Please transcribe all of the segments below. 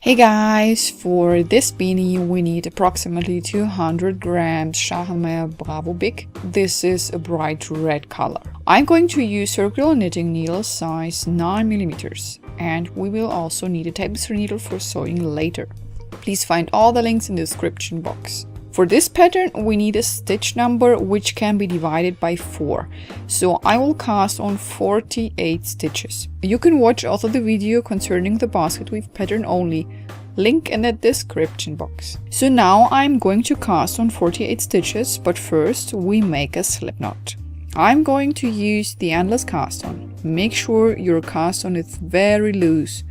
Hey guys, for this beanie we need approximately 200 grams Shahelmeyer Bravo Big. This is a bright red color. I'm going to use circular knitting needle size 9mm, and we will also need a tapestry needle for sewing later. Please find all the links in the description box. For this pattern we need a stitch number which can be divided by 4, so I will cast on 48 stitches. You can watch also the video concerning the basket weave pattern only, link in the description box. So now I'm going to cast on 48 stitches, but first we make a slip knot. I'm going to use the endless cast on. Make sure your cast on is very loose,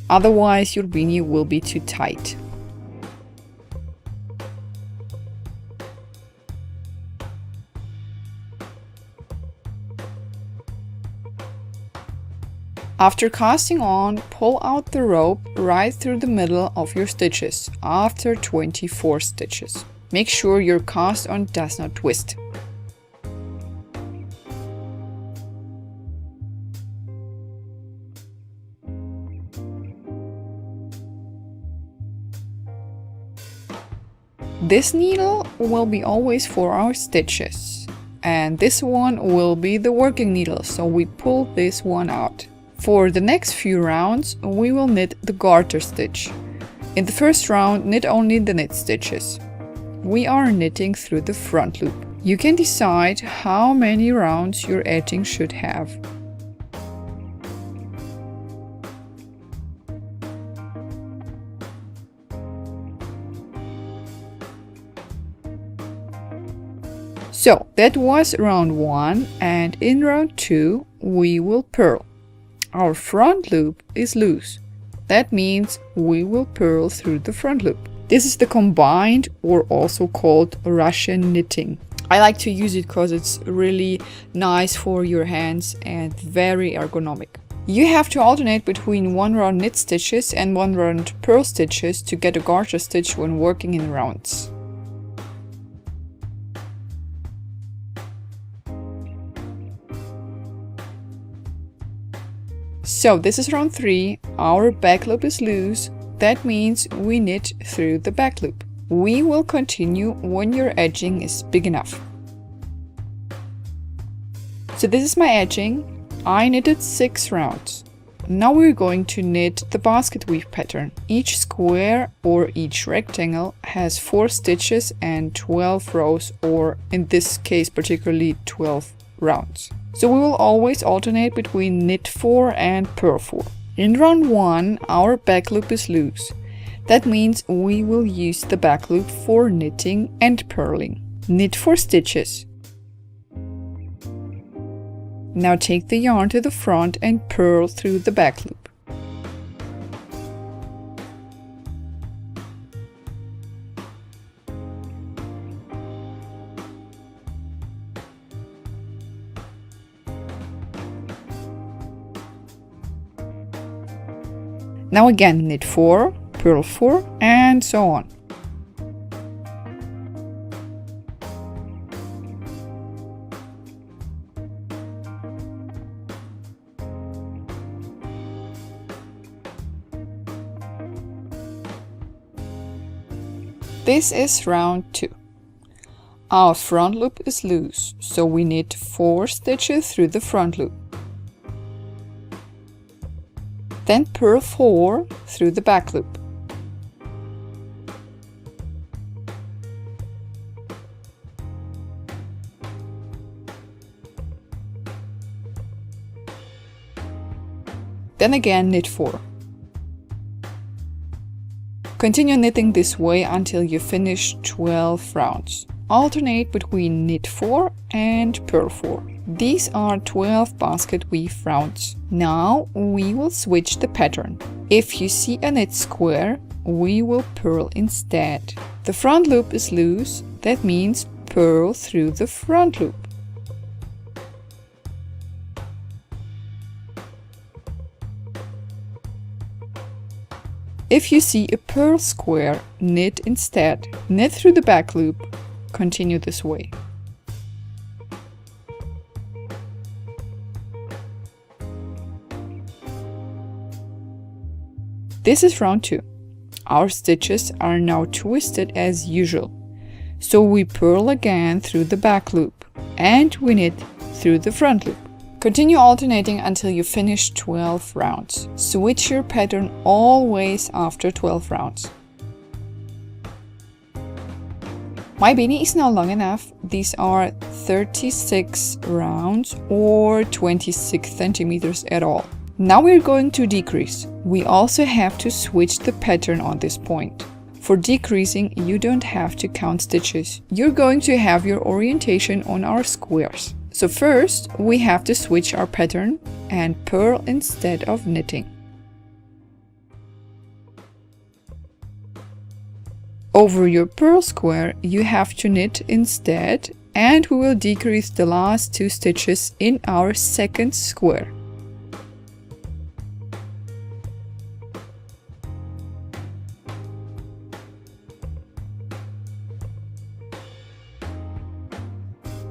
otherwise your beanie will be too tight. After casting on, pull out the rope right through the middle of your stitches after 24 stitches. Make sure your cast on does not twist. This needle will be always for our stitches, and this one will be the working needle, so we pull this one out. For the next few rounds, we will knit the garter stitch. In the first round, knit only the knit stitches. We are knitting through the front loop. You can decide how many rounds your edging should have. So that was round 1, and in round 2 we will purl. Our front loop is loose. That means we will purl through the front loop. This is the combined, or also called Russian knitting. I like to use it because it's really nice for your hands and very ergonomic. You have to alternate between 1 round knit stitches and 1 round purl stitches to get a garter stitch when working in rounds. So this is round 3, our back loop is loose, that means we knit through the back loop. We will continue when your edging is big enough. So this is my edging, I knitted 6 rounds. Now we're going to knit the basket weave pattern. Each square or each rectangle has 4 stitches and 12 rows, or in this case particularly 12 rounds. So we will always alternate between knit 4 and purl 4. In round 1, our back loop is loose. That means we will use the back loop for knitting and purling. Knit 4 stitches. Now take the yarn to the front and purl through the back loop. Now again knit 4, purl 4, and so on. This is round 2. Our front loop is loose, so we knit 4 stitches through the front loop. Then purl 4 through the back loop. Then again knit 4. Continue knitting this way until you finish 12 rounds. Alternate between knit 4 and purl 4. These are 12 basket weave rounds. Now we will switch the pattern. If you see a knit square, we will purl instead. The front loop is loose, that means purl through the front loop. If you see a purl square, knit instead. Knit through the back loop. Continue this way. This is round 2. Our stitches are now twisted as usual. So we purl again through the back loop and we knit through the front loop. Continue alternating until you finish 12 rounds. Switch your pattern always after 12 rounds. My beanie is now long enough. These are 36 rounds or 26 centimeters at all. Now we're going to decrease. We also have to switch the pattern on this point. For decreasing, you don't have to count stitches. You're going to have your orientation on our squares. So first, we have to switch our pattern and purl instead of knitting. Over your purl square, you have to knit instead, and we will decrease the last 2 stitches in our second square.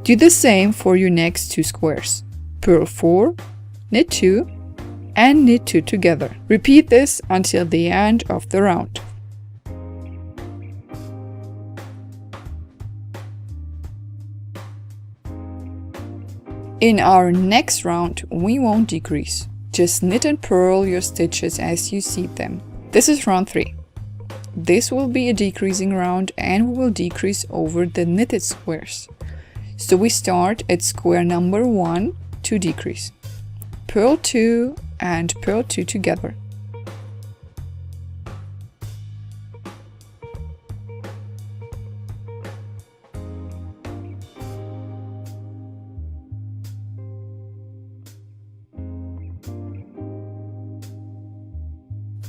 Do the same for your next 2 squares. Purl 4, knit 2, and knit 2 together. Repeat this until the end of the round. In our next round, we won't decrease. Just knit and purl your stitches as you see them. This is round 3. This will be a decreasing round and we will decrease over the knitted squares. So we start at square number 1 to decrease. Purl 2 and purl 2 together.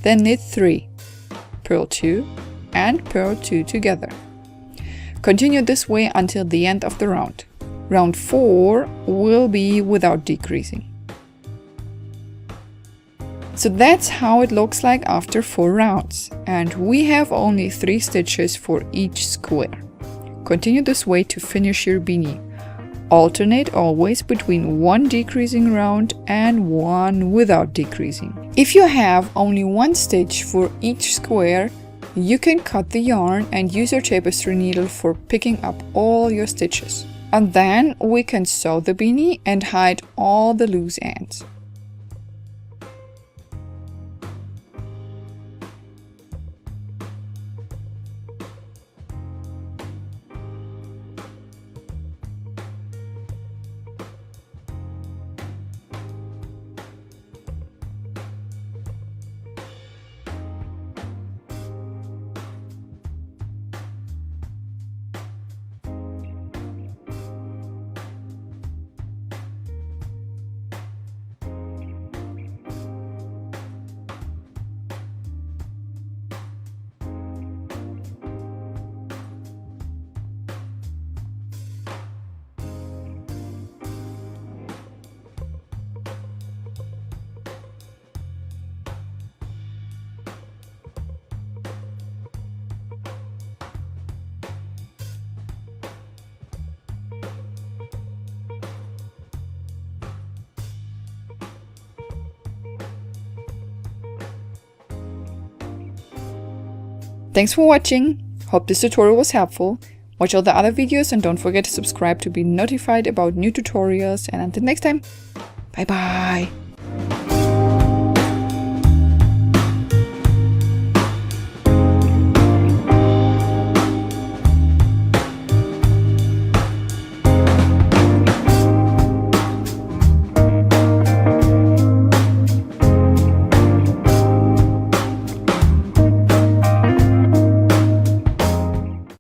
Then knit 3, purl 2 and purl 2 together. Continue this way until the end of the round. Round 4 will be without decreasing. So that's how it looks like after 4 rounds, and we have only 3 stitches for each square. Continue this way to finish your beanie. Alternate always between 1 decreasing round and 1 without decreasing. If you have only 1 stitch for each square, you can cut the yarn and use your tapestry needle for picking up all your stitches. And then we can sew the beanie and hide all the loose ends. Thanks for watching. Hope this tutorial was helpful. Watch all the other videos and don't forget to subscribe to be notified about new tutorials. And until next time, bye bye.